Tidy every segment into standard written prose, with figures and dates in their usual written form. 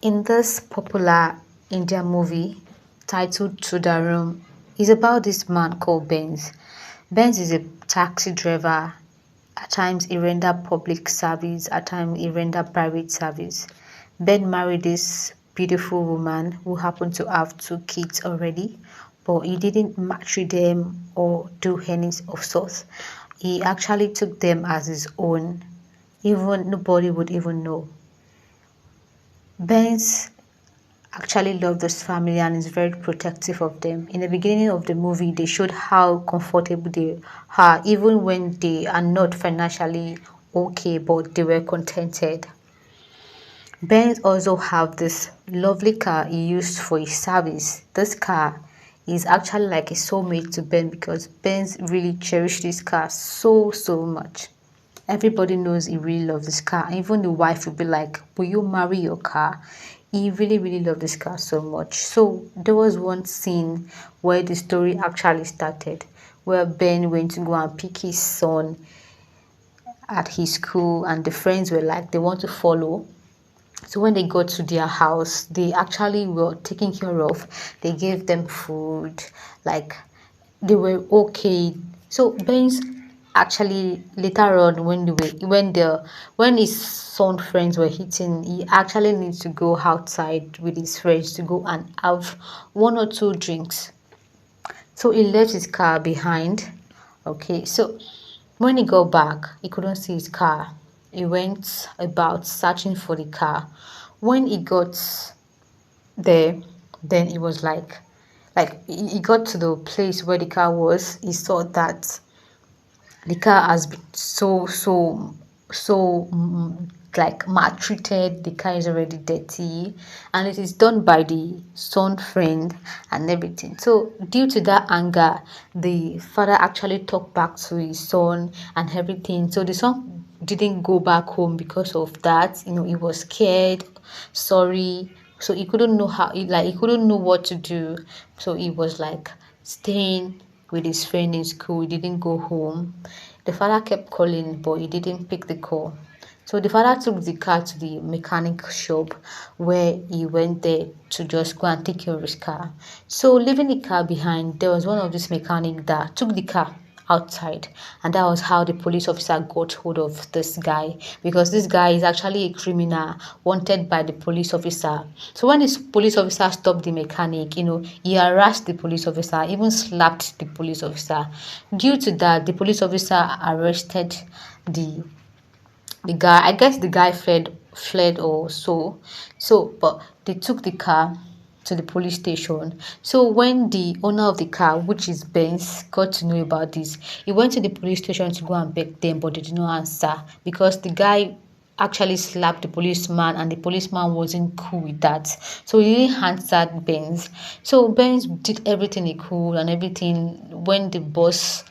In this popular Indian movie titled Thudarum, is about this man called Benz. Benz is a taxi driver. At times he render public service, at times he render private service. Ben married this beautiful woman who happened to have two kids already, but he didn't marry them or do any of sorts. He actually took them as his own. Even nobody would even know. Benz actually loved this family and is very protective of them. In the beginning of the movie, they showed how comfortable they are, even when they are not financially okay, but they were contented. Ben also have this lovely car he used for his service. This car is actually like a soulmate to Ben because Ben really cherished this car so much. Everybody knows he really loves this car. Even the wife will be like, will you marry your car? He really loved this car so much. So there was one scene where the story actually started, where Ben went to go and pick his son at his school, and the friends were like, they want to follow. So when they got to their house, they actually were taken care of. They gave them food, like they were okay. So Ben's actually later on when when his son friends were hitting, he actually needs to go outside with his friends to go and have one or two drinks. So he left his car behind. Okay, so when he got back, he couldn't see his car. He went about searching for the car. When he got there, then he was like he got to the place where the car was. He saw that the car has been so like maltreated. The car is already dirty, and it is done by the son friend and everything. So due to that anger, the father actually talked back to his son and everything. So the son didn't go back home because of that. He was scared, sorry. So he couldn't know he couldn't know what to do. So he was like staying with his friend in school. He didn't go home. The father kept calling, but he didn't pick the call. So the father took the car to the mechanic shop, where he went there to just go and take care of his car. So leaving the car behind, there was one of these mechanic that took the car outside, and that was how the police officer got hold of this guy, because this guy is actually a criminal wanted by the police officer. So when this police officer stopped the mechanic, he harassed the police officer, even slapped the police officer. Due to that, the police officer arrested the the guy. I guess the guy fled or so. But they took the car to the police station. So when the owner of the car, which is Benz, got to know about this, he went to the police station to go and beg them, but they did not answer because the guy actually slapped the policeman, and the policeman wasn't cool with that. So he didn't answer Benz. So Benz did everything he could and everything. When the boss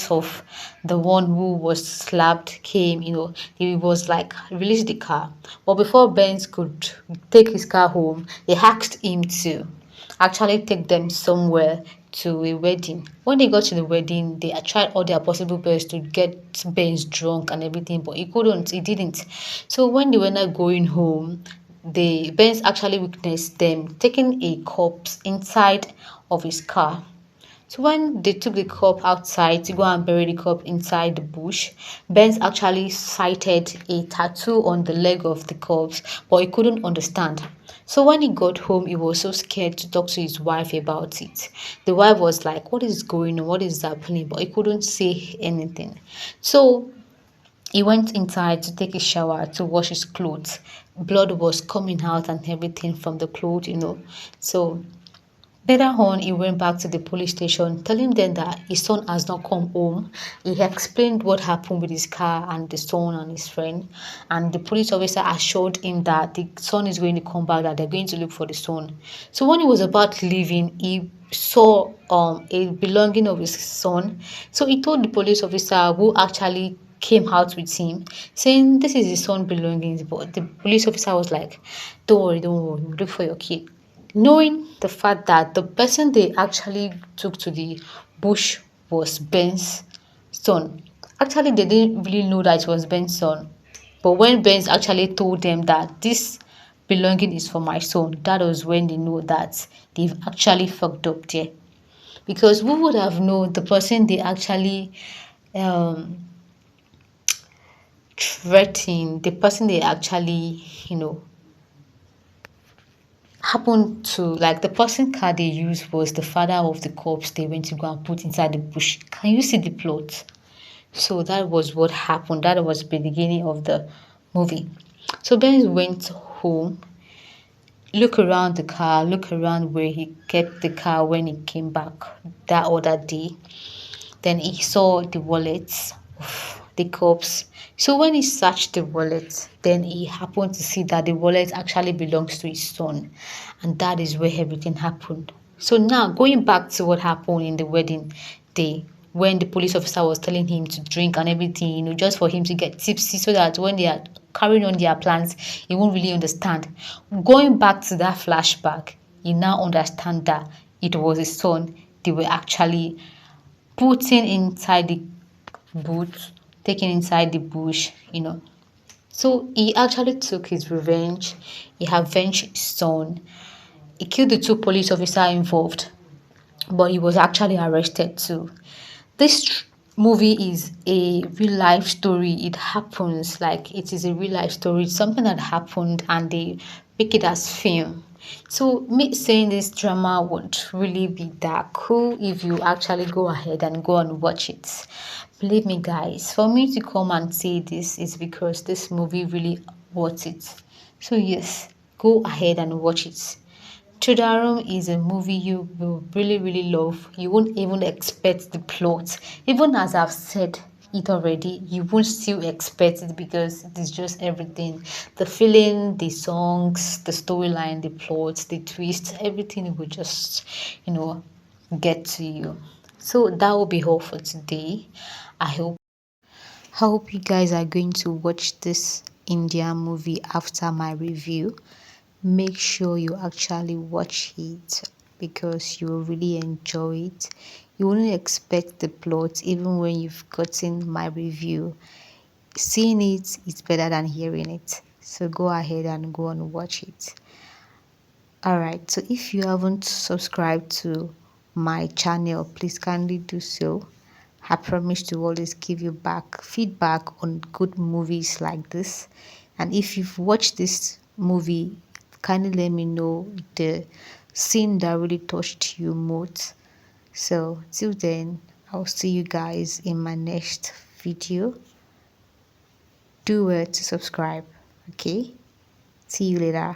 of the one who was slapped came, he was like, release the car. But before Benz could take his car home, they asked him to actually take them somewhere to a wedding. When they got to the wedding, they had tried all their possible best to get Benz drunk and everything, but he didn't. So when they were not going home, the Benz actually witnessed them taking a corpse inside of his car. So when they took the corpse outside to go and bury the corpse inside the bush, Benz actually sighted a tattoo on the leg of the corpse, but he couldn't understand. So when he got home, he was so scared to talk to his wife about it. The wife was like, "What is going on? What is happening?" But he couldn't say anything. So he went inside to take a shower to wash his clothes. Blood was coming out and everything from the clothes. So later on, he went back to the police station, telling them that his son has not come home. He explained what happened with his car and the son and his friend. And the police officer assured him that the son is going to come back, that they're going to look for the son. So when he was about leaving, he saw a belonging of his son. So he told the police officer, who actually came out with him, saying this is his son belongings. But the police officer was like, don't worry, look for your kid, knowing the fact that the person they actually took to the bush was Ben's son. Actually, they didn't really know that it was Ben's son. But when Benz actually told them that this belonging is for my son. That was when they know that they've actually fucked up there. Because who would have known the person they actually um, threatened, the person they actually, happened to, like, the person car they used was the father of the corpse they went to go and put inside the bush. Can you see the plot? So that was what happened. That was the beginning of the movie. So Ben went home, look around the car, look around where he kept the car when he came back that other day. Then he saw the wallets of the cops. So when he searched the wallet, then he happened to see that the wallet actually belongs to his son. And that is where everything happened. So now going back to what happened in the wedding day, when the police officer was telling him to drink and everything, just for him to get tipsy so that when they are carrying on their plans, he won't really understand. Going back to that flashback, he now understand that it was his son they were actually putting inside the boot, taking inside the bush. So he actually took his revenge. He avenged his son. He killed the two police officers involved, but he was actually arrested too. This movie is a real life story. It happens, like, it is a real life story. It's something that happened and they make it as film. So me saying this drama would really be that cool if you actually go ahead and go and watch it. Believe me, guys, for me to come and say this is because this movie really worth it. So yes, go ahead and watch it. Thudarum is a movie you will really, really love. You won't even expect the plot. Even as I've said it already, you won't still expect it because it is just everything. The feeling, the songs, the storyline, the plot, the twist, everything will just, get to you. So that will be all for today. I hope you guys are going to watch this Indian movie after my review. Make sure you actually watch it because you will really enjoy it. You won't expect the plot even when you've gotten my review. Seeing it is better than hearing it. So go ahead and go and watch it. Alright, so if you haven't subscribed to my channel, please kindly do so. I promise to always give you back feedback on good movies like this. And if you've watched this movie, kindly let me know the scene that really touched you most. So till then, I'll see you guys in my next video. Do well to subscribe. Okay, see you later.